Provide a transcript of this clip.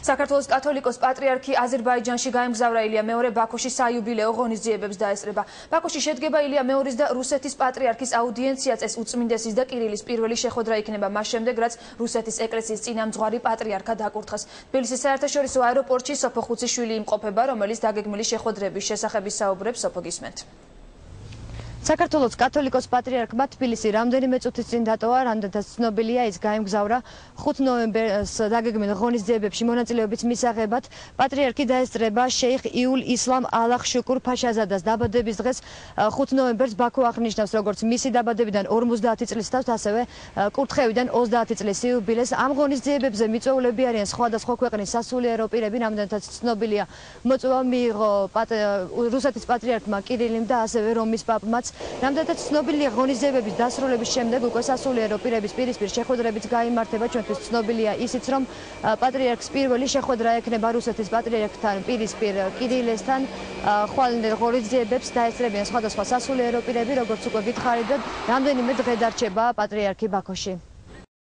საქართველოს კათოლიკოს პატრიარქი აზერბაიჯანში გაემგზავრა ილია მეორე ბაქოში საიუბილეო ღონისძიებებს დაესწრება. ბაქოში შედგება ილია მეორის და რუსეთის პატრიარქის აუდიენცია წეს უწმინდესის და კირილის პირველი შეხვედრა იქნება მას შემდეგ, რაც რუსეთის ეკლესიის წინამძღვარი პატრიარქა დაკურთხეს. თბილისის საერთაშორისო აეროპორტში სოფო ხუციშვილი იმყოფება, რომელიც დაგეგმილი შეხვედრების შესახებ საუბრებს. სოფო გისმენთ. საქართველოს კათოლიკოს პატრიარქმა თბილისი რამდენიმე წუთის წინ დატოვა, რამდენადაც ცნობილია, ის გაემგზავრა 5 ნოემბერს დაგეგმილ ღონისძიებებში მონაწილეობის მისაღებად. პატრიარქი დაესწრება შეიხ იულ ისლამ ალახ შუკურ ფაშაზადას დაბადების დღეს 5 ნოემბერს ბაქო აღნიშნავს როგორც მისი დაბადებიდან 50 წლის თავს, ასევე კურთხევიდან 30 წლის იუბილეს. ამ ღონისძიებებზე მიწვეულები არიან სხვადასხვა ქვეყნის სასულიერო პირები, რამდენადაც ცნობილია, მოწვევა მიიღო რუსეთის პატრიარქმა კირილიმ და ასევე რომის პაპმაც. Რამდენადაც ცნობილია, ღონისძიებების დასრულების შემდეგ უკვე სასულიერო პირების პირისპირ შეხვედრებიც გაიმართება. ჩვენთვის ცნობილია ისიც, რომ პატრიარქს პირველი შეხვედრა ექნება რუსეთის პატრიარქთან პირისპირ კირილესთან. ხვალინდელ ღონისძიებებს დაესწრებიან სხვადასხვა სასულიერო პირები, როგორც უკვე გითხარით, და რამდენიმე დღე დარჩება პატრიარქი ბაქოში.